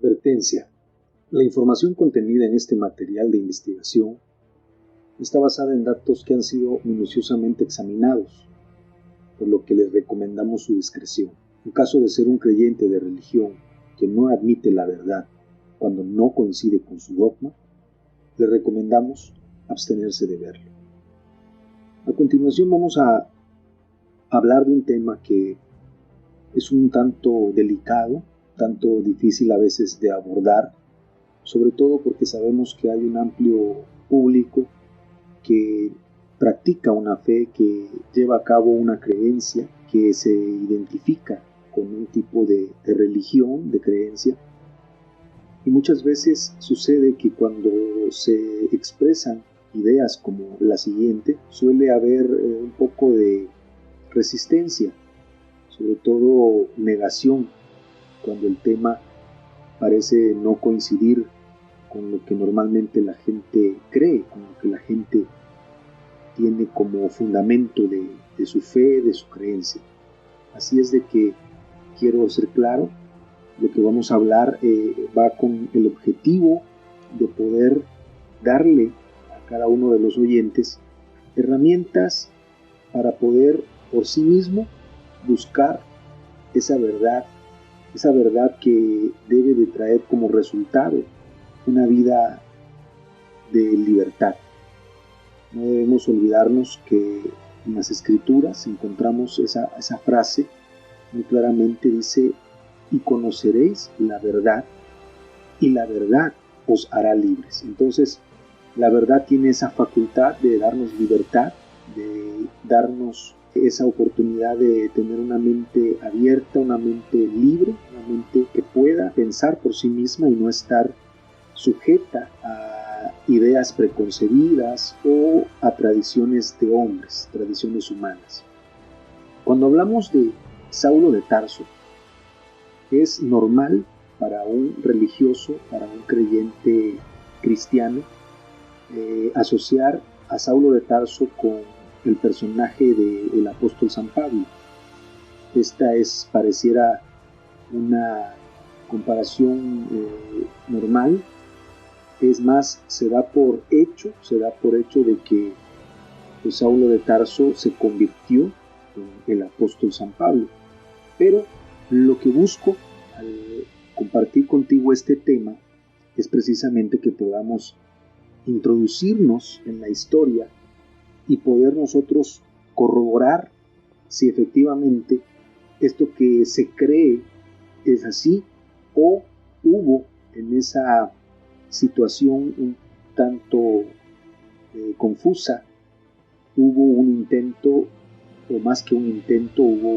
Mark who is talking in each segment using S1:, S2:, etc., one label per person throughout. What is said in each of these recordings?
S1: Advertencia. La información contenida en este material de investigación está basada en datos que han sido minuciosamente examinados, por lo que les recomendamos su discreción. En caso de ser un creyente de religión que no admite la verdad cuando no coincide con su dogma, le recomendamos abstenerse de verlo. A continuación vamos a hablar de un tema que es un tanto delicado, tanto difícil a veces de abordar, sobre todo porque sabemos que hay un amplio público que practica una fe, que lleva a cabo una creencia, que se identifica con un tipo de religión, de creencia. Y muchas veces sucede que cuando se expresan ideas como la siguiente, suele haber un poco de resistencia, sobre todo negación, cuando el tema parece no coincidir con lo que normalmente la gente cree, con lo que la gente tiene como fundamento de su fe, de su creencia. Así es de que quiero ser claro, lo que vamos a hablar va con el objetivo de poder darle a cada uno de los oyentes herramientas para poder por sí mismo buscar esa verdad que debe de traer como resultado una vida de libertad. No debemos olvidarnos que en las Escrituras encontramos esa frase muy claramente, dice: y conoceréis la verdad, y la verdad os hará libres. Entonces, la verdad tiene esa facultad de darnos libertad, de darnos esa oportunidad de tener una mente abierta, una mente libre, una mente que pueda pensar por sí misma y no estar sujeta a ideas preconcebidas o a tradiciones de hombres, tradiciones humanas. Cuando hablamos de Saulo de Tarso, es normal para un religioso, para un creyente cristiano, asociar a Saulo de Tarso con el personaje del apóstol San Pablo. Esta pareciera una comparación normal. Es más, se da por hecho de que Saulo de Tarso se convirtió en el apóstol San Pablo. Pero lo que busco al compartir contigo este tema es precisamente que podamos introducirnos en la historia y poder nosotros corroborar si efectivamente esto que se cree es así o hubo en esa situación un tanto confusa, hubo un intento, o más que un intento, hubo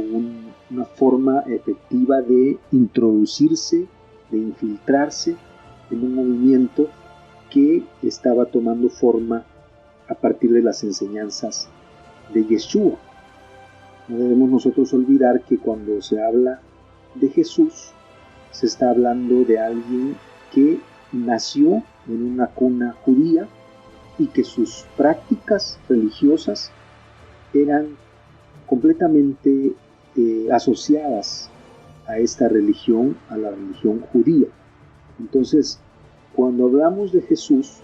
S1: una forma efectiva de introducirse, de infiltrarse en un movimiento que estaba tomando forma a partir de las enseñanzas de Yeshua. No debemos nosotros olvidar que cuando se habla de Jesús, se está hablando de alguien que nació en una cuna judía y que sus prácticas religiosas eran completamente asociadas a esta religión, a la religión judía. Entonces, cuando hablamos de Jesús,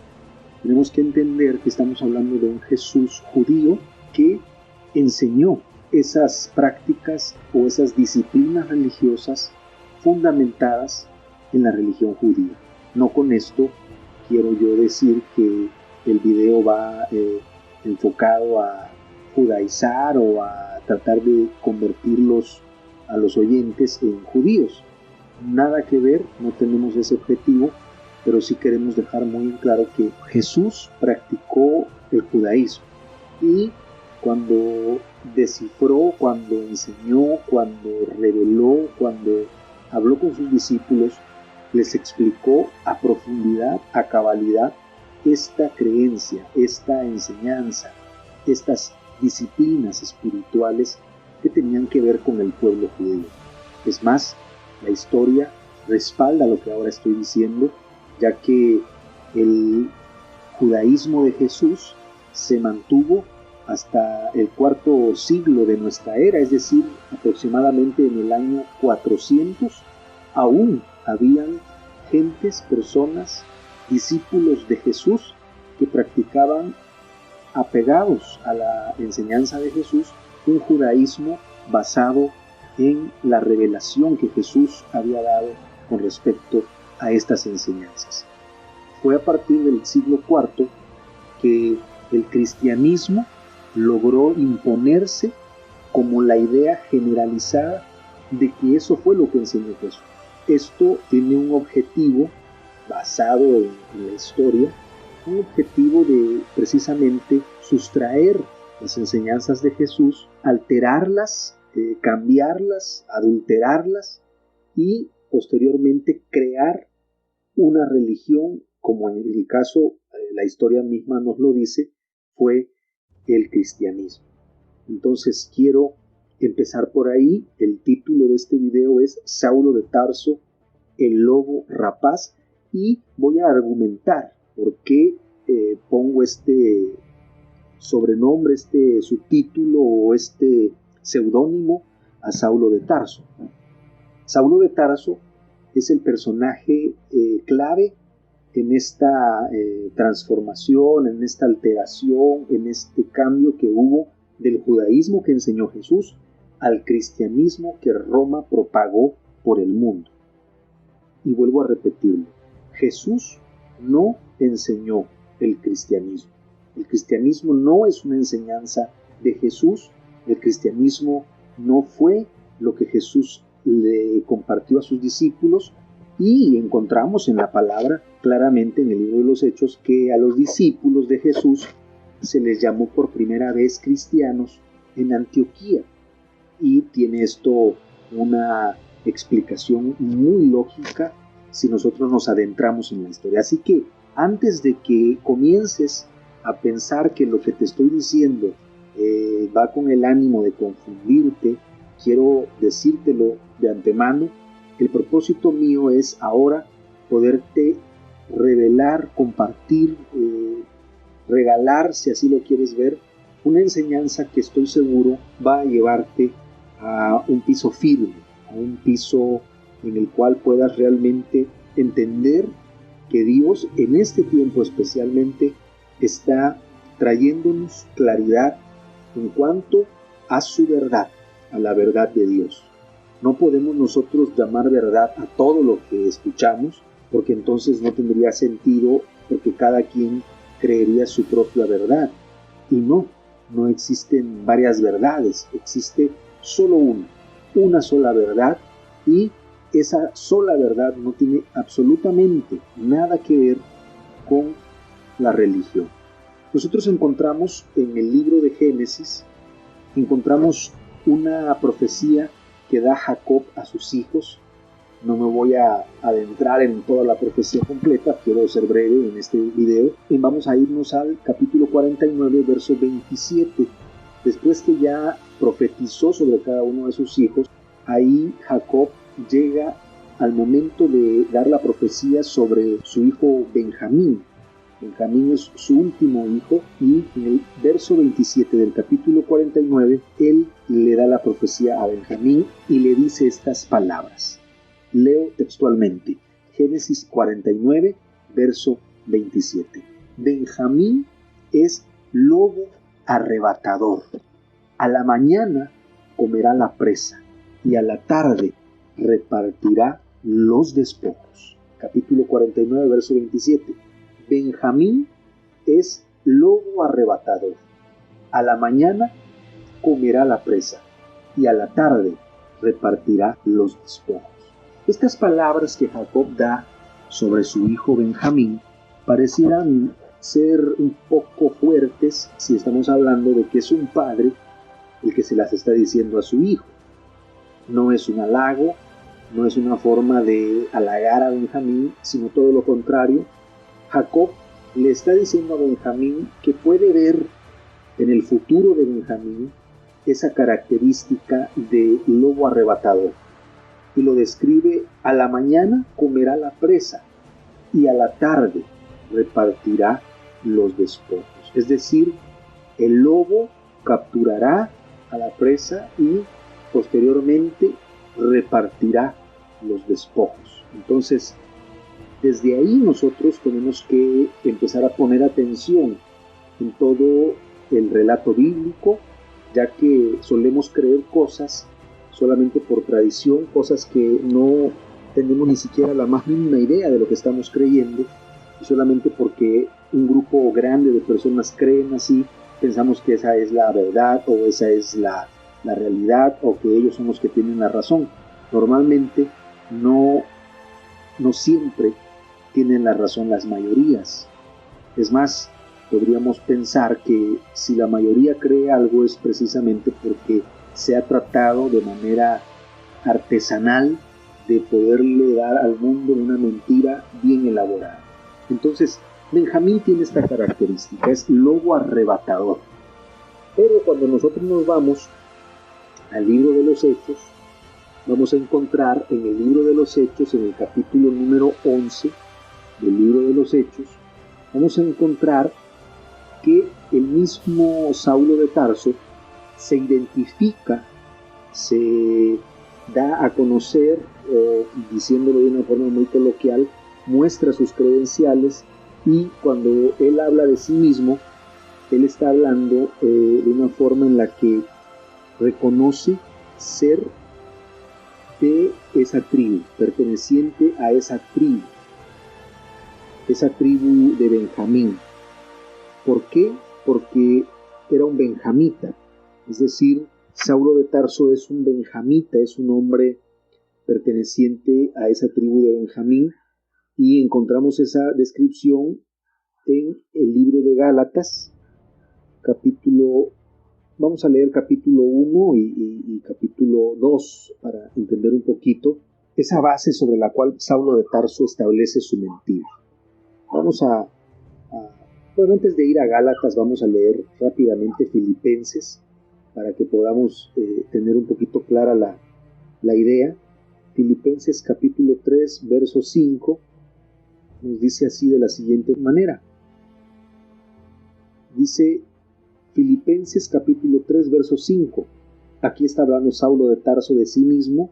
S1: tenemos que entender que estamos hablando de un Jesús judío que enseñó esas prácticas o esas disciplinas religiosas fundamentadas en la religión judía. No con esto quiero yo decir que el video va enfocado a judaizar o a tratar de convertirlos a los oyentes en judíos. Nada que ver, no tenemos ese objetivo, pero sí queremos dejar muy en claro que Jesús practicó el judaísmo y cuando descifró, cuando enseñó, cuando reveló, cuando habló con sus discípulos, les explicó a profundidad, a cabalidad, esta creencia, esta enseñanza, estas disciplinas espirituales que tenían que ver con el pueblo judío. Es más, la historia respalda lo que ahora estoy diciendo, ya que el judaísmo de Jesús se mantuvo hasta el cuarto siglo de nuestra era, es decir, aproximadamente en el año 400, aún habían gentes, personas, discípulos de Jesús que practicaban, apegados a la enseñanza de Jesús, un judaísmo basado en la revelación que Jesús había dado con respecto a estas enseñanzas. Fue a partir del siglo IV que el cristianismo logró imponerse como la idea generalizada de que eso fue lo que enseñó Jesús. Esto tiene un objetivo basado en la historia, un objetivo de precisamente sustraer las enseñanzas de Jesús, alterarlas, cambiarlas, adulterarlas y posteriormente crear una religión, como en el caso, la historia misma nos lo dice, fue el cristianismo. Entonces quiero empezar por ahí. El título de este video es Saulo de Tarso, el lobo rapaz, y voy a argumentar por qué pongo este sobrenombre, este subtítulo o este seudónimo a Saulo de Tarso. Saulo de Tarso es el personaje clave en esta transformación, en esta alteración, en este cambio que hubo del judaísmo que enseñó Jesús al cristianismo que Roma propagó por el mundo. Y vuelvo a repetirlo, Jesús no enseñó el cristianismo. El cristianismo no es una enseñanza de Jesús, el cristianismo no fue lo que Jesús le compartió a sus discípulos, y encontramos en la palabra claramente en el libro de los Hechos que a los discípulos de Jesús se les llamó por primera vez cristianos en Antioquía, y tiene esto una explicación muy lógica si nosotros nos adentramos en la historia. Así que antes de que comiences a pensar que lo que te estoy diciendo va con el ánimo de confundirte, quiero decírtelo de antemano. El propósito mío es ahora poderte revelar, compartir, regalar, si así lo quieres ver, una enseñanza que estoy seguro va a llevarte a un piso firme, a un piso en el cual puedas realmente entender que Dios en este tiempo especialmente está trayéndonos claridad en cuanto a su verdad, a la verdad de Dios. No podemos nosotros llamar verdad a todo lo que escuchamos, porque entonces no tendría sentido, porque cada quien creería su propia verdad. Y no existen varias verdades, existe solo una sola verdad, y esa sola verdad no tiene absolutamente nada que ver con la religión. Nosotros encontramos en el libro de Génesis, encontramos una profecía que da Jacob a sus hijos. No me voy a adentrar en toda la profecía completa, quiero ser breve en este video. Y vamos a irnos al capítulo 49, verso 27. Después que ya profetizó sobre cada uno de sus hijos, ahí Jacob llega al momento de dar la profecía sobre su hijo Benjamín. Benjamín es su último hijo, y en el verso 27 del capítulo 49, él le da la profecía a Benjamín y le dice estas palabras. Leo textualmente, Génesis 49, verso 27. Benjamín es lobo arrebatador. A la mañana comerá la presa y a la tarde repartirá los despojos. Capítulo 49, verso 27. Benjamín es lobo arrebatador. A la mañana comerá la presa y a la tarde repartirá los despojos. Estas palabras que Jacob da sobre su hijo Benjamín parecieran ser un poco fuertes si estamos hablando de que es un padre el que se las está diciendo a su hijo. No es un halago, no es una forma de halagar a Benjamín, sino todo lo contrario. Jacob le está diciendo a Benjamín que puede ver en el futuro de Benjamín esa característica de lobo arrebatador. Y lo describe: a la mañana comerá la presa y a la tarde repartirá los despojos. Es decir, el lobo capturará a la presa y posteriormente repartirá los despojos. Entonces, Desde ahí nosotros tenemos que empezar a poner atención en todo el relato bíblico, ya que solemos creer cosas solamente por tradición, cosas que no tenemos ni siquiera la más mínima idea de lo que estamos creyendo, y solamente porque un grupo grande de personas creen así, pensamos que esa es la verdad o esa es la realidad o que ellos son los que tienen la razón. Normalmente no siempre tienen la razón las mayorías. Es más, podríamos pensar que si la mayoría cree algo es precisamente porque se ha tratado de manera artesanal de poderle dar al mundo una mentira bien elaborada. Entonces, Benjamín tiene esta característica, es lobo arrebatador. Pero cuando nosotros nos vamos al libro de los Hechos, vamos a encontrar en el libro de los Hechos, en el capítulo número 11 del libro de los Hechos, vamos a encontrar que el mismo Saulo de Tarso se identifica, se da a conocer, diciéndolo de una forma muy coloquial, muestra sus credenciales, y cuando él habla de sí mismo, él está hablando de una forma en la que reconoce ser de esa tribu, perteneciente a esa tribu de Benjamín. ¿Por qué? Porque era un benjamita, es decir, Saulo de Tarso es un benjamita, es un hombre perteneciente a esa tribu de Benjamín, y encontramos esa descripción en el libro de Gálatas, vamos a leer capítulo 1 y capítulo 2 para entender un poquito esa base sobre la cual Saulo de Tarso establece su mentira. Bueno, antes de ir a Gálatas, vamos a leer rápidamente Filipenses para que podamos tener un poquito clara la idea. Filipenses capítulo 3, verso 5, nos dice así de la siguiente manera. Dice Filipenses capítulo 3, verso 5. Aquí está hablando Saulo de Tarso de sí mismo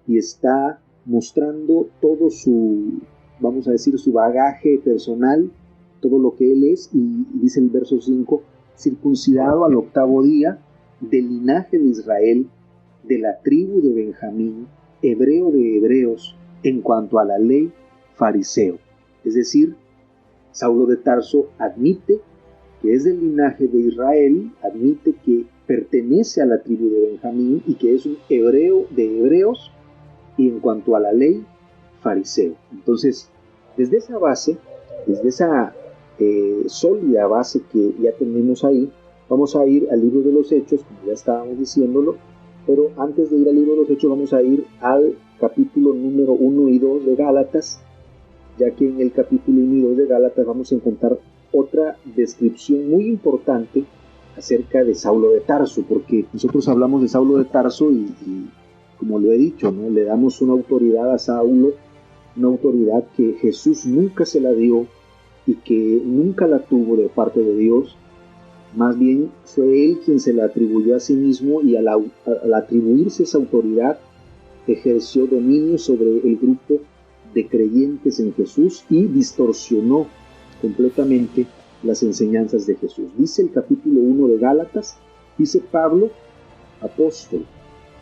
S1: y está mostrando todo su, vamos a decir, su bagaje personal, todo lo que él es, y dice el verso 5, circuncidado al 8º día, del linaje de Israel, de la tribu de Benjamín, hebreo de hebreos, en cuanto a la ley, fariseo. Es decir, Saulo de Tarso admite que es del linaje de Israel, admite que pertenece a la tribu de Benjamín y que es un hebreo de hebreos, y en cuanto a la ley, fariseo. Entonces, desde esa base, desde esa sólida base que ya tenemos ahí, vamos a ir al libro de los Hechos, como ya estábamos diciéndolo, pero antes de ir al libro de los Hechos vamos a ir al capítulo número 1 y 2 de Gálatas, ya que en el capítulo 1 y 2 de Gálatas vamos a encontrar otra descripción muy importante acerca de Saulo de Tarso, porque nosotros hablamos de Saulo de Tarso y como lo he dicho, ¿no? Le damos una autoridad a Saulo, una autoridad que Jesús nunca se la dio y que nunca la tuvo de parte de Dios. Más bien fue él quien se la atribuyó a sí mismo, y al atribuirse esa autoridad ejerció dominio sobre el grupo de creyentes en Jesús y distorsionó completamente las enseñanzas de Jesús. Dice el capítulo 1 de Gálatas, dice Pablo, apóstol,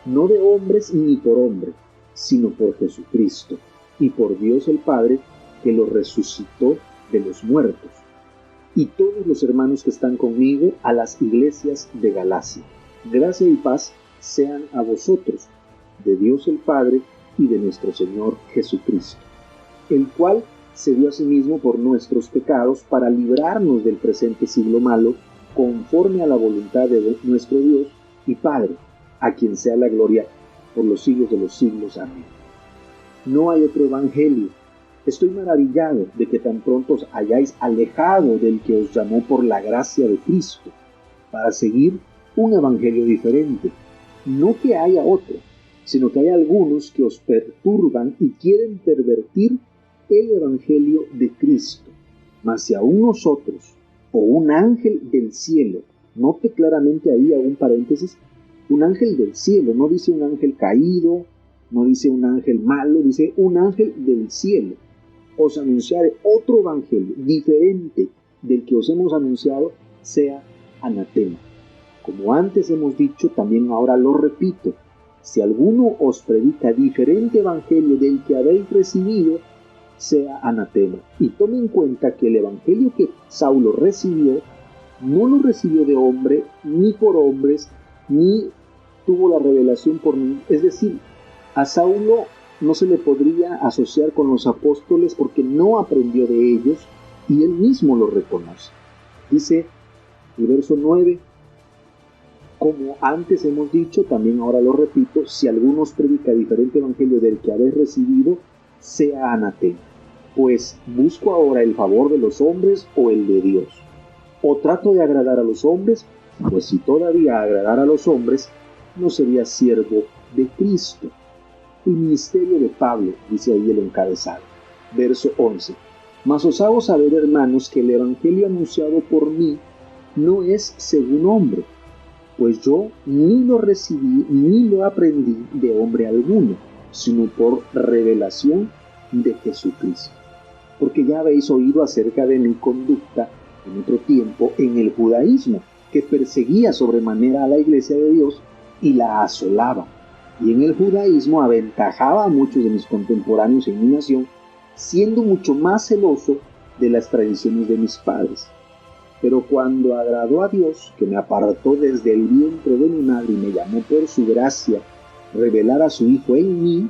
S1: no de hombres ni por hombre, sino por Jesucristo y por Dios el Padre, que lo resucitó de los muertos, y todos los hermanos que están conmigo a las iglesias de Galacia. Gracia y paz sean a vosotros, de Dios el Padre y de nuestro Señor Jesucristo, el cual se dio a sí mismo por nuestros pecados para librarnos del presente siglo malo, conforme a la voluntad de nuestro Dios y Padre, a quien sea la gloria por los siglos de los siglos. Amén. No hay otro evangelio. Estoy maravillado de que tan pronto os hayáis alejado del que os llamó por la gracia de Cristo, para seguir un evangelio diferente. No que haya otro, sino que hay algunos que os perturban y quieren pervertir el evangelio de Cristo. Mas si aún nosotros, o un ángel del cielo, note claramente ahí a un paréntesis, un ángel del cielo, no dice un ángel caído, no dice un ángel malo, dice un ángel del cielo. os anunciare otro evangelio diferente del que os hemos anunciado, sea anatema. Como antes hemos dicho, también ahora lo repito: si alguno os predica diferente evangelio del que habéis recibido, sea anatema. Y tome en cuenta que el evangelio que Saulo recibió, no lo recibió de hombre, ni por hombres, ni tuvo la revelación por mí. Es decir, a Saulo no se le podría asociar con los apóstoles porque no aprendió de ellos, y él mismo lo reconoce. Dice el verso 9: como antes hemos dicho, también ahora lo repito, si alguno os predica diferente evangelio del que habéis recibido, sea anatema. Pues busco ahora el favor de los hombres o el de Dios. O trato de agradar a los hombres, pues si todavía agradara a los hombres, no sería siervo de Cristo. El ministerio de Pablo, dice ahí el encabezado. Verso 11. Mas os hago saber, hermanos, que el evangelio anunciado por mí no es según hombre, pues yo ni lo recibí ni lo aprendí de hombre alguno, sino por revelación de Jesucristo. Porque ya habéis oído acerca de mi conducta en otro tiempo en el judaísmo, que perseguía sobremanera a la iglesia de Dios y la asolaba. Y en el judaísmo aventajaba a muchos de mis contemporáneos en mi nación, siendo mucho más celoso de las tradiciones de mis padres. Pero cuando agradó a Dios, que me apartó desde el vientre de mi madre y me llamó por su gracia, revelar a su Hijo en mí,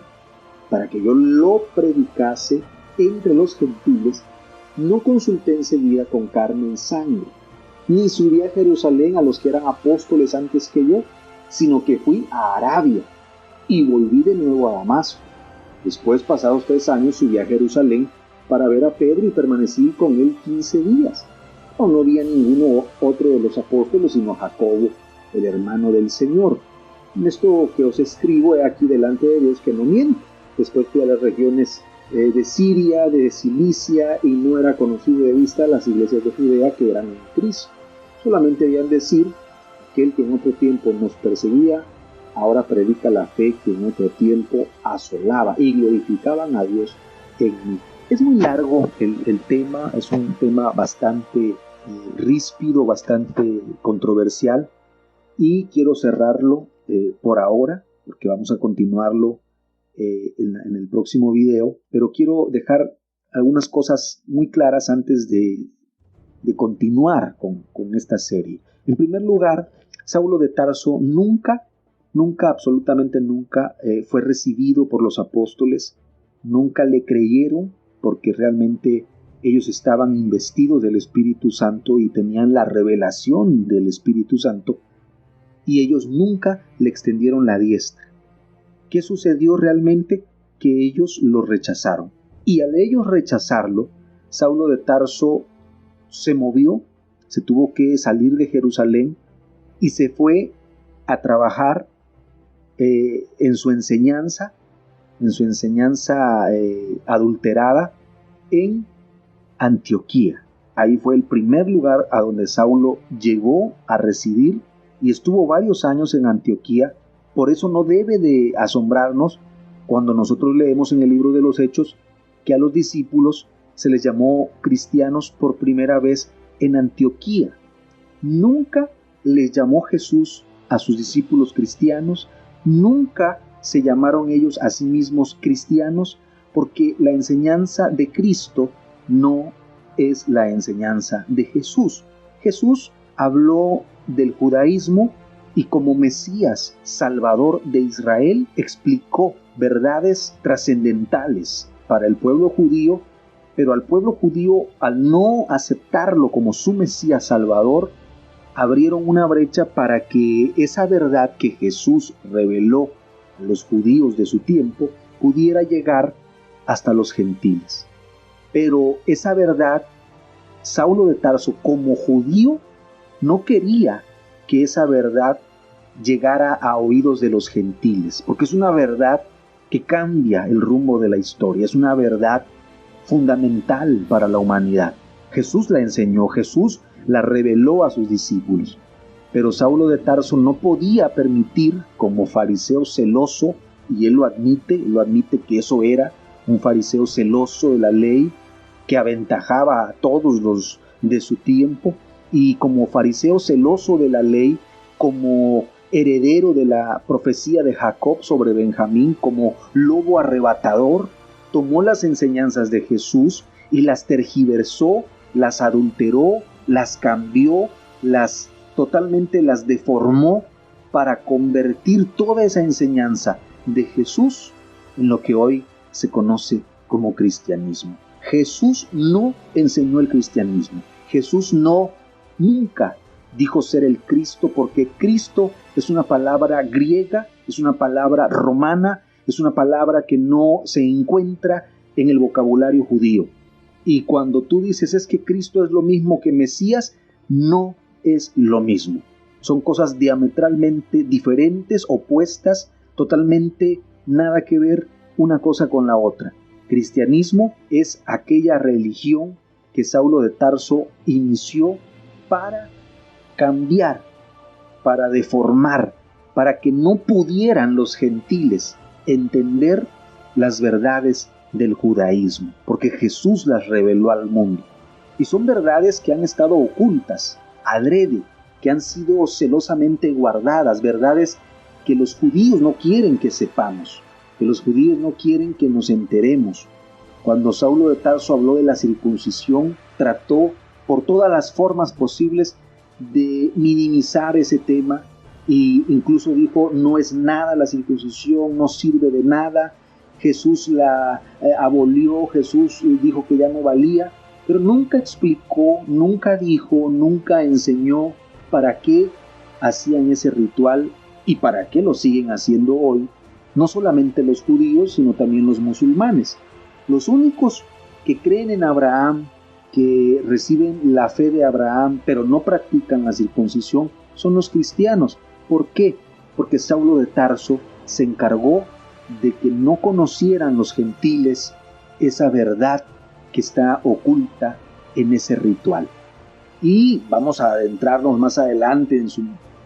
S1: para que yo lo predicase entre los gentiles, no consulté enseguida con carne y sangre, ni subí a Jerusalén a los que eran apóstoles antes que yo, sino que fui a Arabia y volví de nuevo a Damasco. Después, pasados 3 años, subí a Jerusalén para ver a Pedro y permanecí con él 15 días. No había ninguno otro de los apóstoles sino Jacobo, el hermano del Señor. En esto que os escribo he aquí delante de Dios que no miento. Después fui a las regiones de Siria, de Cilicia, y no era conocido de vista las iglesias de Judea que eran en Cristo. Solamente debían decir que el que en otro tiempo nos perseguía, ahora predica la fe que en otro tiempo asolaba, y glorificaban a Dios en mí. Es muy largo el tema, es un tema bastante ríspido, bastante controversial, y quiero cerrarlo por ahora, porque vamos a continuarlo en el próximo video, pero quiero dejar algunas cosas muy claras antes de continuar con esta serie. En primer lugar, Saulo de Tarso nunca, absolutamente nunca fue recibido por los apóstoles, nunca le creyeron, porque realmente ellos estaban investidos del Espíritu Santo y tenían la revelación del Espíritu Santo, y ellos nunca le extendieron la diestra. ¿Qué sucedió realmente? Que ellos lo rechazaron. Y al ellos rechazarlo, Saulo de Tarso se movió, se tuvo que salir de Jerusalén y se fue a trabajar en su enseñanza adulterada en Antioquía. Ahí fue el primer lugar a donde Saulo llegó a residir y estuvo varios años en Antioquía. Por eso no debe de asombrarnos cuando nosotros leemos en el libro de los Hechos que a los discípulos se les llamó cristianos por primera vez en Antioquía. Nunca les llamó Jesús a sus discípulos cristianos, nunca se llamaron ellos a sí mismos cristianos, porque la enseñanza de Cristo no es la enseñanza de Jesús. Jesús habló del judaísmo y como Mesías, Salvador de Israel, explicó verdades trascendentales para el pueblo judío, pero al pueblo judío, al no aceptarlo como su Mesías Salvador, abrieron una brecha para que esa verdad que Jesús reveló a los judíos de su tiempo pudiera llegar hasta los gentiles. Pero esa verdad, Saulo de Tarso, como judío, no quería que esa verdad llegara a oídos de los gentiles, porque es una verdad que cambia el rumbo de la historia, es una verdad fundamental para la humanidad. Jesús la enseñó, Jesús la reveló a sus discípulos, pero Saulo de Tarso no podía permitir, como fariseo celoso, y él lo admite que eso era, un fariseo celoso de la ley que aventajaba a todos los de su tiempo, y como fariseo celoso de la ley, como heredero de la profecía de Jacob sobre Benjamín, como lobo arrebatador, tomó las enseñanzas de Jesús y las tergiversó, las adulteró, las cambió, totalmente las deformó para convertir toda esa enseñanza de Jesús en lo que hoy se conoce como cristianismo. Jesús no enseñó el cristianismo. Jesús nunca dijo ser el Cristo, porque Cristo es una palabra griega, es una palabra romana, es una palabra que no se encuentra en el vocabulario judío. Y cuando tú dices es que Cristo es lo mismo que Mesías, no es lo mismo. Son cosas diametralmente diferentes, opuestas, totalmente nada que ver una cosa con la otra. Cristianismo es aquella religión que Saulo de Tarso inició para cambiar, para deformar, para que no pudieran los gentiles entender las verdades del judaísmo, porque Jesús las reveló al mundo. Y son verdades que han estado ocultas, adrede, que han sido celosamente guardadas, verdades que los judíos no quieren que sepamos, que los judíos no quieren que nos enteremos. Cuando Saulo de Tarso habló de la circuncisión, trató por todas las formas posibles de minimizar ese tema, e incluso dijo, no es nada la circuncisión, no sirve de nada, Jesús la abolió, Jesús dijo que ya no valía, pero nunca explicó, nunca dijo, nunca enseñó para qué hacían ese ritual y para qué lo siguen haciendo hoy, no solamente los judíos, sino también los musulmanes. Los únicos que creen en Abraham, que reciben la fe de Abraham, pero no practican la circuncisión, son los cristianos. ¿Por qué? Porque Saulo de Tarso se encargó de que no conocieran los gentiles esa verdad que está oculta en ese ritual. Y vamos a adentrarnos más adelante en su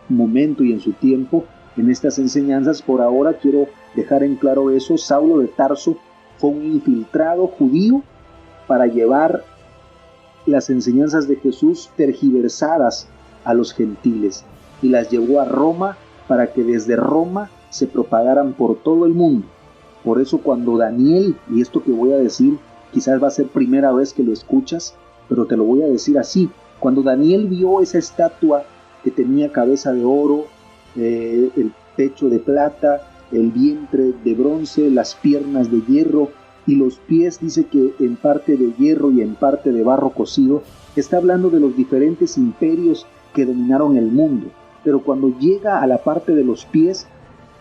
S1: momento y en su tiempo en estas enseñanzas. Por ahora quiero dejar en claro eso. Saulo de Tarso fue un infiltrado judío para llevar las enseñanzas de Jesús tergiversadas a los gentiles, y las llevó a Roma para que desde Roma se propagaran por todo el mundo. Por eso cuando Daniel, y esto que voy a decir quizás va a ser primera vez que lo escuchas, pero te lo voy a decir así, cuando Daniel vio esa estatua que tenía cabeza de oro, el pecho de plata, el vientre de bronce, las piernas de hierro y los pies, dice que en parte de hierro y en parte de barro cocido, está hablando de los diferentes imperios que dominaron el mundo. Pero cuando llega a la parte de los pies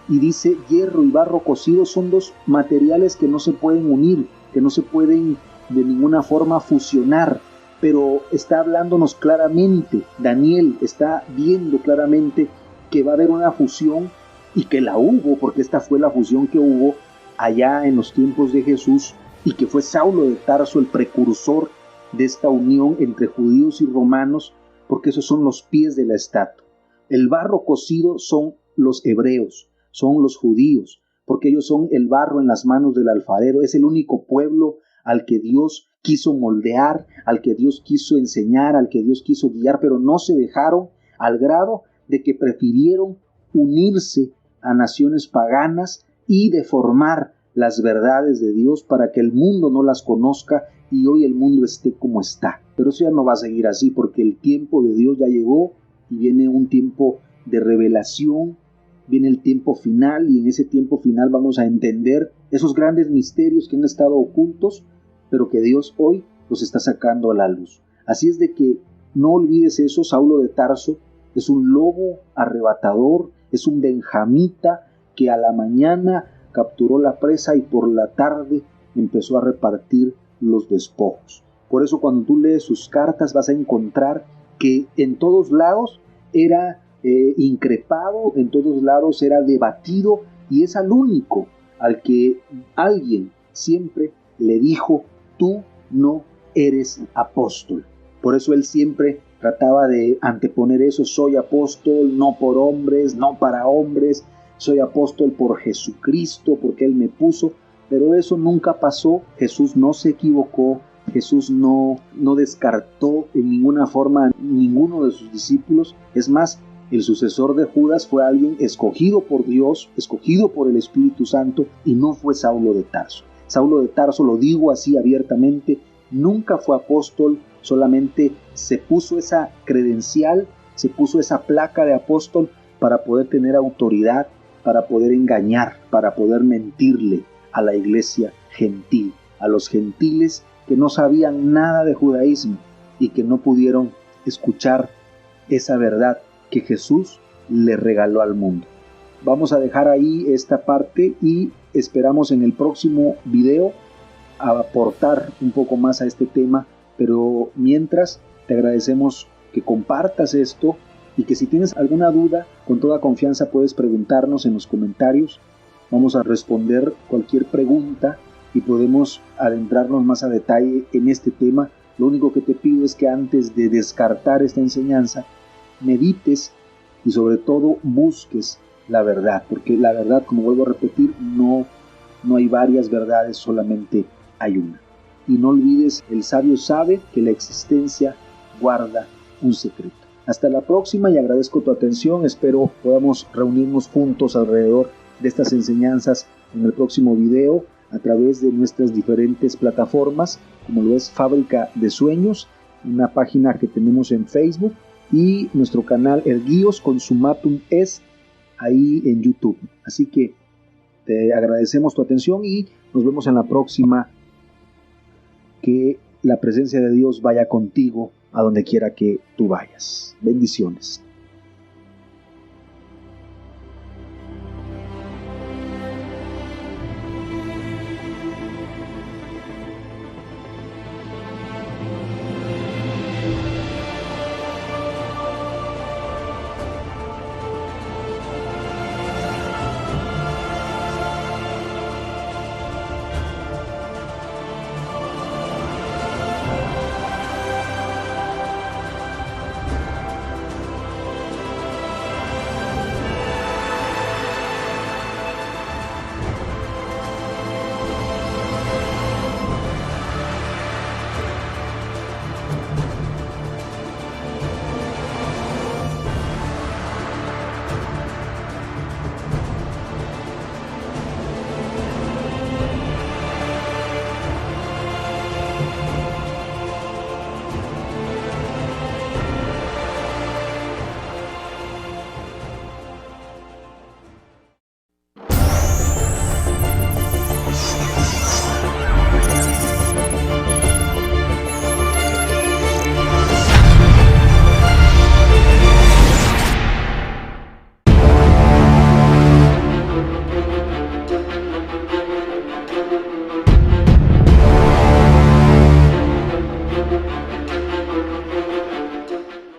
S1: y dice hierro y barro cocido, son dos materiales que no se pueden unir, que no se pueden de ninguna forma fusionar, pero está hablándonos claramente, Daniel está viendo claramente que va a haber una fusión y que la hubo, porque esta fue la fusión que hubo allá en los tiempos de Jesús, y que fue Saulo de Tarso el precursor de esta unión entre judíos y romanos, porque esos son los pies de la estatua. El barro cocido son los hebreos, son los judíos, porque ellos son el barro en las manos del alfarero. Es el único pueblo al que Dios quiso moldear, al que Dios quiso enseñar, al que Dios quiso guiar, pero no se dejaron, al grado de que prefirieron unirse a naciones paganas y deformar las verdades de Dios para que el mundo no las conozca y hoy el mundo esté como está. Pero eso ya no va a seguir así, porque el tiempo de Dios ya llegó y viene un tiempo de revelación, viene el tiempo final, y en ese tiempo final vamos a entender esos grandes misterios que han estado ocultos, pero que Dios hoy los está sacando a la luz. Así es de que no olvides eso. Saulo de Tarso es un lobo arrebatador, es un benjamita que a la mañana capturó la presa y por la tarde empezó a repartir los despojos. Por eso cuando tú lees sus cartas vas a encontrar que en todos lados era increpado, en todos lados era debatido, y es al único al que alguien siempre le dijo: tú no eres apóstol. Por eso él siempre trataba de anteponer eso: soy apóstol no por hombres, no para hombres, soy apóstol por Jesucristo, porque él me puso. Pero eso nunca pasó. Jesús no se equivocó. Jesús no descartó en ninguna forma ninguno de sus discípulos. Es más, el sucesor de Judas fue alguien escogido por Dios, escogido por el Espíritu Santo, y no fue Saulo de Tarso. Saulo de Tarso, lo digo así abiertamente, nunca fue apóstol, solamente se puso esa credencial, se puso esa placa de apóstol para poder tener autoridad, para poder engañar, para poder mentirle a la iglesia gentil, a los gentiles que no sabían nada de judaísmo y que no pudieron escuchar esa verdad que Jesús le regaló al mundo. Vamos a dejar ahí esta parte y esperamos en el próximo video aportar un poco más a este tema, pero mientras te agradecemos que compartas esto y que si tienes alguna duda, con toda confianza puedes preguntarnos en los comentarios. Vamos a responder cualquier pregunta y podemos adentrarnos más a detalle en este tema. Lo único que te pido es que antes de descartar esta enseñanza, medites y sobre todo busques la verdad, porque la verdad, como vuelvo a repetir, no hay varias verdades, solamente hay una. Y no olvides, el sabio sabe que la existencia guarda un secreto. Hasta la próxima y agradezco tu atención. Espero podamos reunirnos juntos alrededor de estas enseñanzas en el próximo video a través de nuestras diferentes plataformas, como lo es Fábrica de Sueños, una página que tenemos en Facebook, y nuestro canal Erguíos Consumatum es ahí en YouTube. Así que te agradecemos tu atención y nos vemos en la próxima. Que la presencia de Dios vaya contigo a donde quiera que tú vayas. Bendiciones.